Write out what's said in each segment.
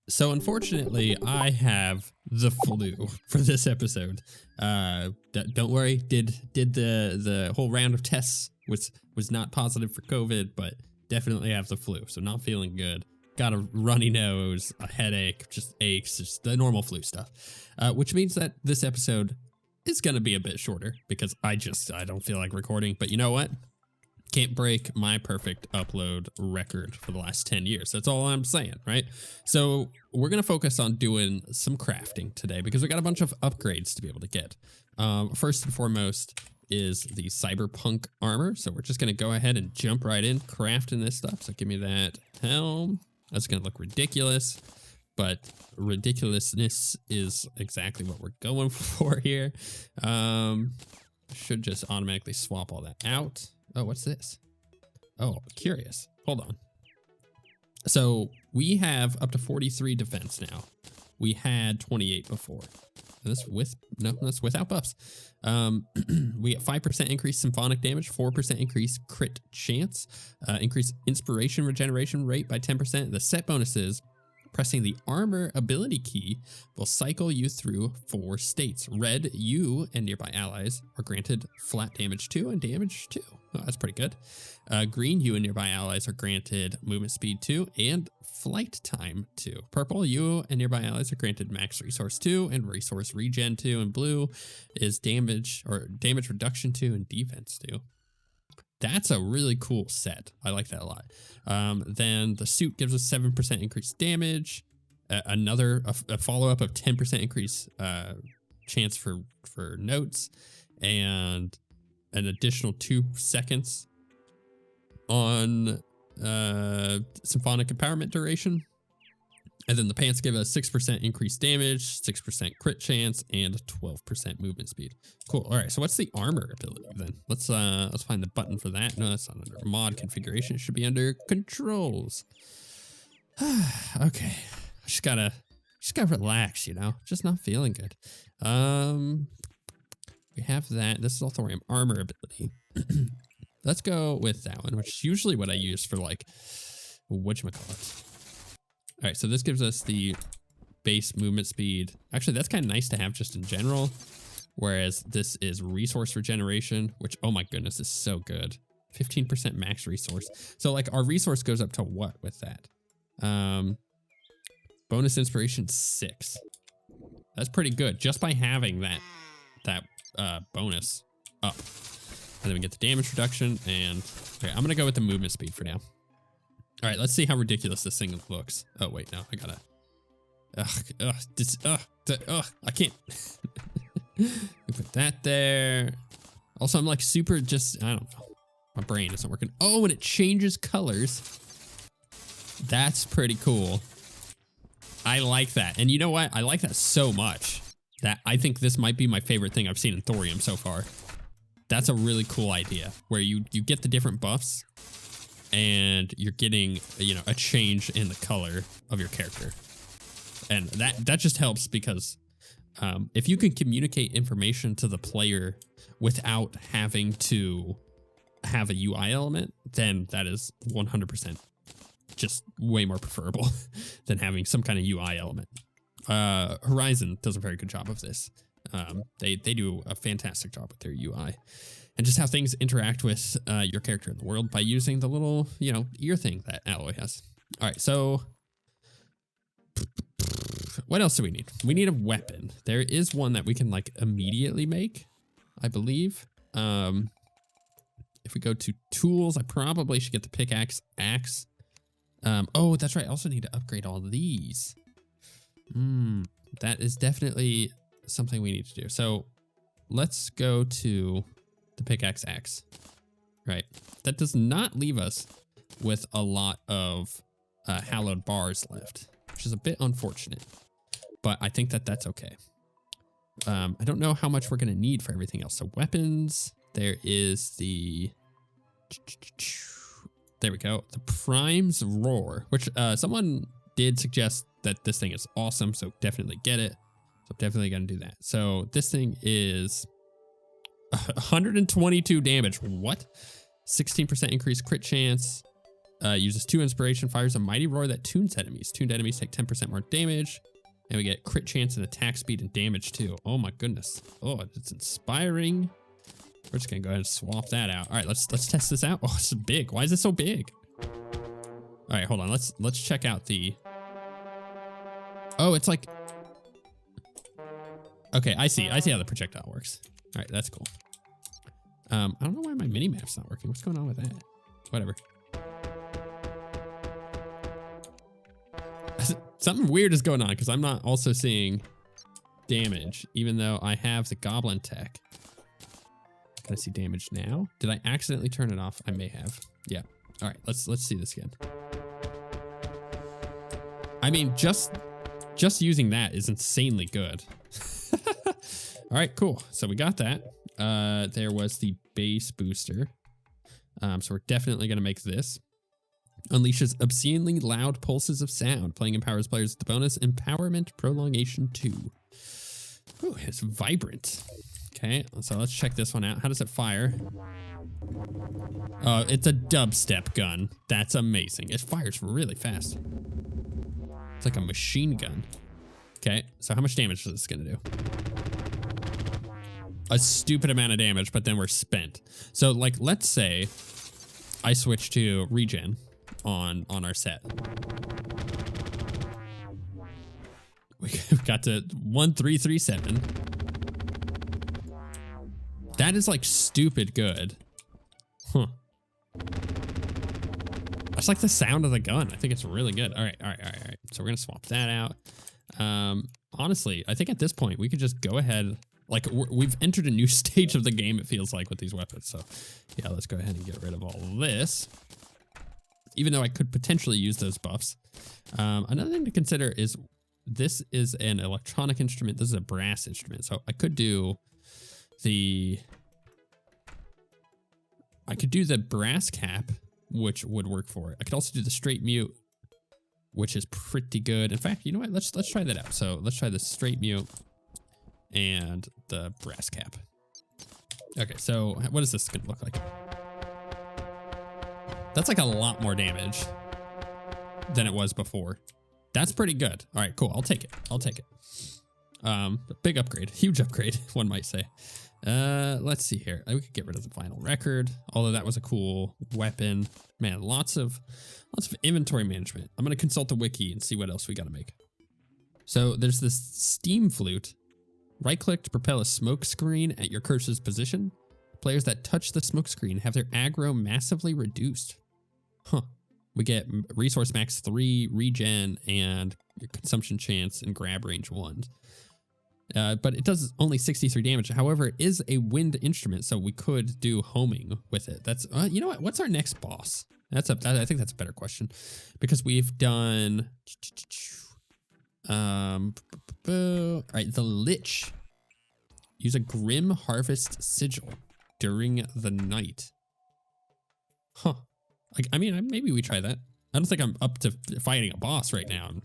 So unfortunately, I have the flu for this episode. Don't worry, did the whole round of tests was not positive for COVID, but definitely have the flu. So not feeling good. Got a runny nose, a headache, just aches, just the normal flu stuff. Which means that this episode is gonna be a bit shorter because I don't feel like recording. But you know what? Can't break my perfect upload record for the last 10 years. That's all I'm saying, right? So we're going to focus on doing some crafting today because we got a bunch of upgrades to be able to get. First and foremost is the Cyberpunk Armor. So we're just going to go ahead and jump right in crafting this stuff. So give me that helm. That's going to look ridiculous, but ridiculousness is exactly what we're going for here. Should just automatically swap all that out. Oh, what's this? Oh, curious. Hold on. So we have up to 43 defense now. We had 28 before. That's without buffs. We get 5% increase symphonic damage, 4% increase crit chance, increase inspiration regeneration rate by 10%. The set bonuses, pressing the armor ability key will cycle you through 4 states. Red, you and nearby allies are granted flat damage 2 and damage 2. Oh, that's pretty good. Green, you and nearby allies are granted movement speed 2 and flight time 2. Purple, you and nearby allies are granted max resource 2 and resource regen 2. And blue is damage reduction 2 and defense 2. That's a really cool set. I like that a lot. Then the suit gives us 7% increased damage. A follow-up of 10% increase chance for notes, and an additional 2 seconds on symphonic empowerment duration. And then the pants give us 6% increased damage, 6% crit chance, and 12% movement speed. Cool. All right. So what's the armor ability then? Let's find the button for that. No, that's not under mod configuration. It should be under controls. Okay. Just gotta relax, you know. Just not feeling good. We have that. This is all Thorium Armor ability. Let's go with that one, which is usually what I use for like whatchamacallit. All right, so this gives us the base movement speed. Actually, that's kind of nice to have just in general, whereas this is resource regeneration, which, oh my goodness, is so good. 15% max resource. So like our resource goes up to what with that? Bonus inspiration 6. That's pretty good just by having that bonus up. And then we get the damage reduction, and okay, I'm gonna go with the movement speed for now. All right, let's see how ridiculous this thing looks. Oh, wait, no, I gotta... I can't. Put that there. Also, I'm like super just, I don't know. My brain isn't working. Oh, and it changes colors. That's pretty cool. I like that. And you know what? I like that so much that I think this might be my favorite thing I've seen in Thorium so far. That's a really cool idea where you get the different buffs and you're getting, you know, a change in the color of your character. And that just helps because if you can communicate information to the player without having to have a UI element, then that is 100% just way more preferable than having some kind of UI element. Horizon does a very good job of this. They do a fantastic job with their UI. And just how things interact with your character in the world by using the little, you know, ear thing that Alloy has. All right, so what else do we need? We need a weapon. There is one that we can like immediately make, I believe. If we go to tools, I probably should get the pickaxe, axe. Oh, that's right. I also need to upgrade all these. That is definitely something we need to do. So let's go to the pickaxe axe. Right. That does not leave us with a lot of hallowed bars left, which is a bit unfortunate, but I think that that's okay. I don't know how much we're going to need for everything else. So weapons, there is the, there we go. The Prime's Roar, which someone did suggest that this thing is awesome. So definitely get it. So definitely going to do that. So this thing is 122 damage. What? 16% increased crit chance. Uses 2 inspiration, fires a mighty roar that tunes enemies. Tuned enemies take 10% more damage. And we get crit chance and attack speed and damage too. Oh my goodness. Oh, it's inspiring. We're just gonna go ahead and swap that out. All right, let's test this out. Oh, it's big. Why is it so big? All right, hold on. Let's check out the. Oh, it's like. Okay, I see how the projectile works. All right, that's cool. I don't know why my mini map's not working. What's going on with that? Whatever. Something weird is going on because I'm not also seeing damage, even though I have the goblin tech. Can I see damage now? Did I accidentally turn it off? I may have. Yeah. All right, let's see this again. I mean, just using that is insanely good. All right, cool. So we got that. There was the base booster. So we're definitely gonna make this. Unleashes obscenely loud pulses of sound. Playing empowers players with the bonus Empowerment Prolongation 2. Ooh, it's vibrant. Okay, so let's check this one out. How does it fire? Oh, it's a dubstep gun. That's amazing. It fires really fast. It's like a machine gun. Okay, so how much damage is this gonna do? A stupid amount of damage, but then we're spent. So like, let's say I switch to regen on our set. We got to 1337. That is like stupid good. Huh. That's like the sound of the gun. I think it's really good. All right. So we're gonna swap that out. Honestly, I think at this point we could just go ahead. Like we've entered a new stage of the game, it feels like, with these weapons. So yeah, let's go ahead and get rid of all this. Even though I could potentially use those buffs. Another thing to consider is this is an electronic instrument. This is a brass instrument. So I could do the brass cap, which would work for it. I could also do the straight mute, which is pretty good. In fact, you know what? Let's try that out. So let's try the straight mute and the brass cap. Okay, so what is this gonna look like? That's like a lot more damage than it was before. That's pretty good. All right, cool. I'll take it. Big upgrade, huge upgrade, one might say. Let's see here. We could get rid of the vinyl record, although that was a cool weapon. Man, lots of inventory management. I'm gonna consult the wiki and see what else we gotta make. So there's this steam flute. Right click to propel a smoke screen at your cursor's position. Players that touch the smoke screen have their aggro massively reduced. Huh. We get resource max 3, regen, and consumption chance and grab range 1. But it does only 63 damage. However, it is a wind instrument, so we could do homing with it. That's you know what? What's our next boss? I think that's a better question, because we've done. All right, the Lich. Use a Grim Harvest Sigil during the night. Huh. Like, I mean, maybe we try that. I don't think I'm up to fighting a boss right now. I'm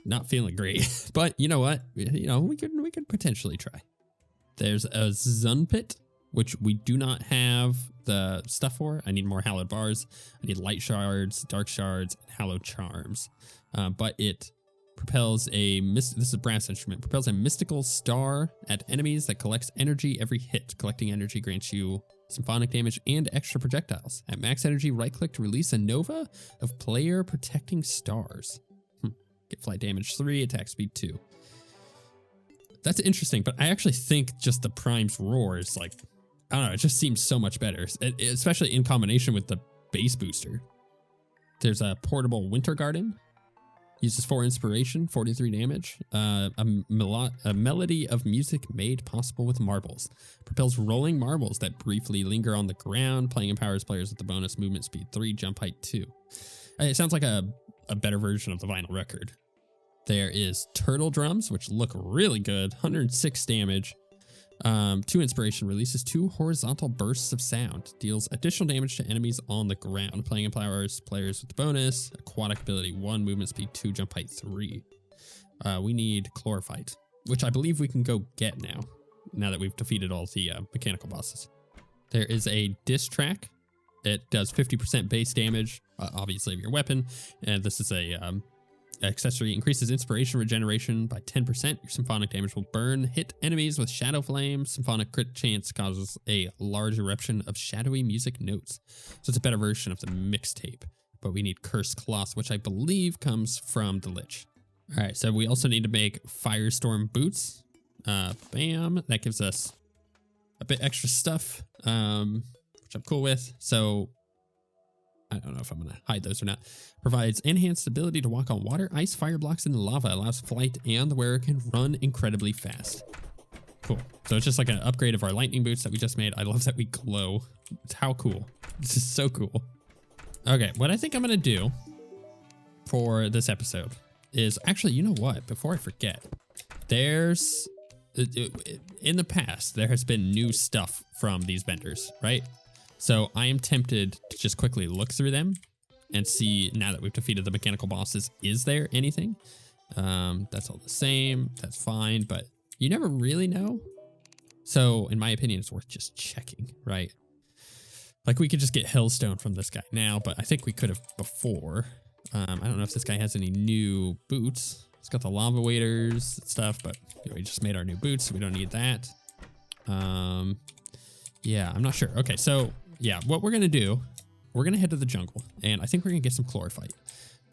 not feeling great, but you know what? You know, we could potentially try. There's a Zunpit, which we do not have the stuff for. I need more hallowed bars. I need light shards, dark shards, and hallowed charms. But it propels this is a brass instrument, propels a mystical star at enemies that collects energy every hit. Collecting energy grants you symphonic damage and extra projectiles. At max energy, right click to release a nova of player protecting stars. Get flight damage 3, attack speed 2. That's interesting, but I actually think just the Prime's roar is like, I don't know, it just seems so much better, especially in combination with the base booster. There's a portable Winter Garden. Uses 4 inspiration, 43 damage. A melody of music made possible with marbles. Propels rolling marbles that briefly linger on the ground. Playing empowers players with the bonus movement speed 3, jump height 2. It sounds like a better version of the vinyl record. There is turtle drums, which look really good. 106 damage. 2 inspiration, releases 2 horizontal bursts of sound. Deals additional damage to enemies on the ground. Playing empowers players with the bonus. Aquatic ability 1, movement speed 2, jump height 3. We need chlorophyte, which I believe we can go get now that we've defeated all the mechanical bosses. There is a diss track. It does 50% base damage. obviously, of your weapon. And this is a accessory. Increases inspiration regeneration by 10%. Your symphonic damage will burn, hit enemies with shadow flame. Symphonic crit chance causes a large eruption of shadowy music notes. So it's a better version of the mixtape. But we need Cursed Cloth, which I believe comes from the Lich. All right, so we also need to make Firestorm boots. Bam, that gives us a bit extra stuff, which I'm cool with. So I don't know if I'm going to hide those or not. Provides enhanced ability to walk on water, ice, fire blocks, and lava. Allows flight, and the wearer can run incredibly fast. Cool. So it's just like an upgrade of our lightning boots that we just made. I love that we glow. It's how cool. This is so cool. Okay, what I think I'm going to do for this episode is actually, you know what? Before I forget, there's in the past, there has been new stuff from these vendors, right? So I am tempted to just quickly look through them and see, now that we've defeated the mechanical bosses, is there anything? That's all the same. That's fine, but you never really know. So in my opinion, it's worth just checking, right? Like we could just get Hellstone from this guy now, but I think we could have before. I don't know if this guy has any new boots. It's got the lava waders and stuff, but you know, we just made our new boots, so we don't need that. Yeah, I'm not sure. Okay, so yeah, what we're gonna do, we're gonna head to the jungle, and I think we're gonna get some chlorophyte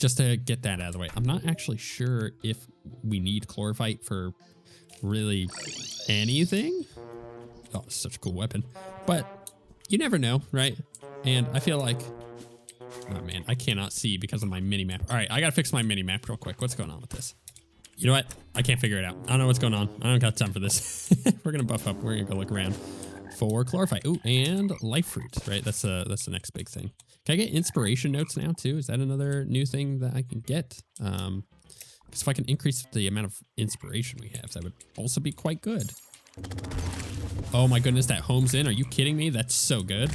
just to get that out of the way. I'm not actually sure if we need chlorophyte for really anything. Oh, it's such a cool weapon, but you never know, right? And I feel like, oh man, I cannot see because of my mini map. All right, I gotta fix my mini map real quick. What's going on with this? You know what? I can't figure it out. I don't know what's going on. I don't got time for this. We're gonna buff up. We're gonna go look around for chlorophyte. Ooh, and life fruit, right? That's the next big thing. Can I get inspiration notes now too? Is that another new thing that I can get? Because if I can increase the amount of inspiration we have, that would also be quite good. Oh my goodness, that homes in. Are you kidding me? That's so good.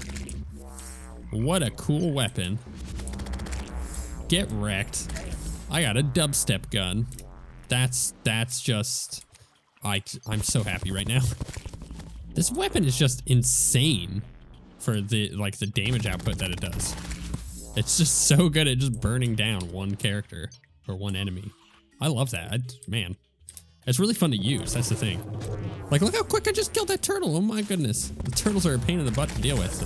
What a cool weapon. Get wrecked. I got a dubstep gun. That's just, I'm so happy right now. This weapon is just insane for the damage output that it does. It's just so good at just burning down one character or one enemy. I love that. Man, it's really fun to use. That's the thing. Like, look how quick I just killed that turtle. Oh my goodness. The turtles are a pain in the butt to deal with, so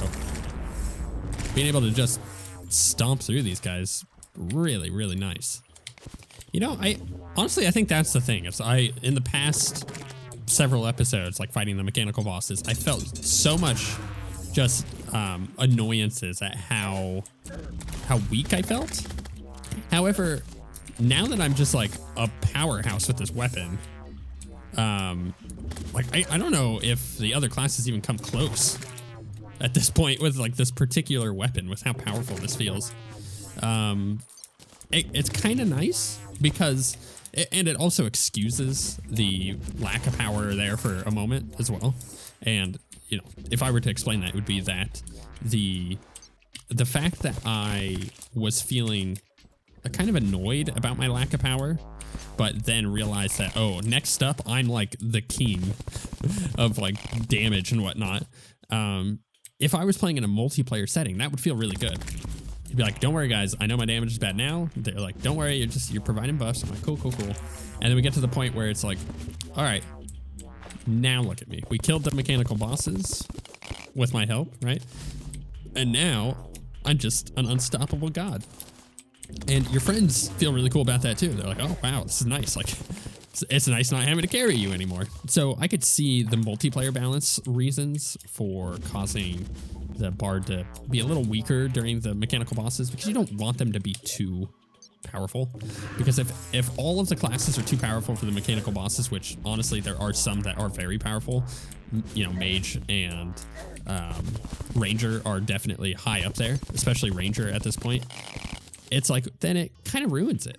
being able to just stomp through these guys, really, really nice. You know, honestly, I think that's the thing. In the past several episodes, like fighting the mechanical bosses, I felt so much just annoyances at how weak I felt. However, now that I'm just like a powerhouse with this weapon, like I don't know if the other classes even come close at this point with like this particular weapon, with how powerful this feels. It's kind of nice because, and it also excuses the lack of power there for a moment as well. And, you know, if I were to explain that, it would be that the fact that I was feeling kind of annoyed about my lack of power, but then realized that, oh, next up, I'm like the king of like damage and whatnot. If I was playing in a multiplayer setting, that would feel really good. You'd be like, don't worry guys, I know my damage is bad now. They're like, don't worry, you're providing buffs. I'm like, cool. And then we get to the point where it's like, all right, now look at me. We killed the mechanical bosses with my help, right? And now I'm just an unstoppable god. And your friends feel really cool about that too. They're like, oh wow, this is nice. Like, it's nice not having to carry you anymore. So I could see the multiplayer balance reasons for causing the bard to be a little weaker during the mechanical bosses, because you don't want them to be too powerful. Because if all of the classes are too powerful for the mechanical bosses, which honestly there are some that are very powerful, you know, mage and ranger are definitely high up there, especially ranger at this point. It's like, then it kind of ruins it.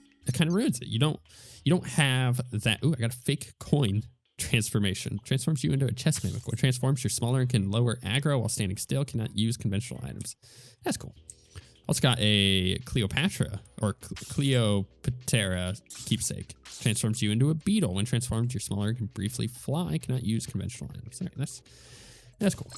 You don't have that. Ooh, I got a fake coin transformation. Transforms you into a chest mimic. When transforms, you're smaller and can lower aggro while standing still. Cannot use conventional items. That's cool. Also got a Cleopatra or Cleopatra keepsake. Transforms you into a beetle. When transformed, you're smaller and can briefly fly. Cannot use conventional items. All right, that's cool.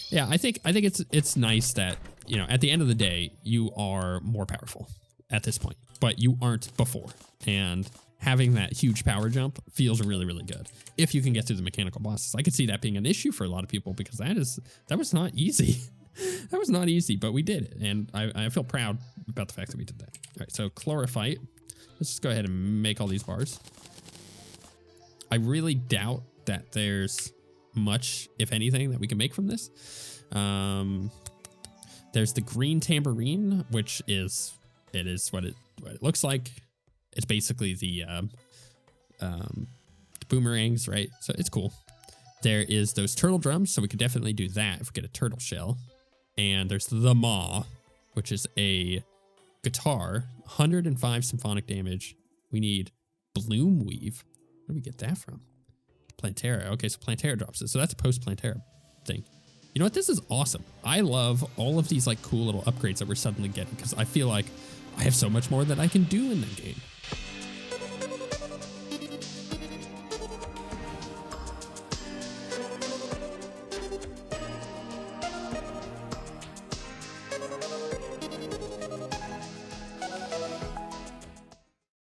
Yeah, I think it's nice that, you know, at the end of the day, you are more powerful at this point, but you aren't before. And having that huge power jump feels really, really good. If you can get through the mechanical bosses. I could see that being an issue for a lot of people because that was not easy. That was not easy, but we did it. And I feel proud about the fact that we did that. All right, so chlorophyte. Let's just go ahead and make all these bars. I really doubt that there's much, if anything, that we can make from this. There's the green tambourine, which is what it looks like. It's basically the boomerangs, right? So it's cool. There is those turtle drums, so we could definitely do that if we get a turtle shell. And there's the maw, which is a guitar, 105 symphonic damage. We need bloom weave. Where do we get that from? Plantera. Okay, so Plantera drops it. So that's a post Plantera thing. You know what? This is awesome. I love all of these like cool little upgrades that we're suddenly getting because I feel like I have so much more that I can do in the game.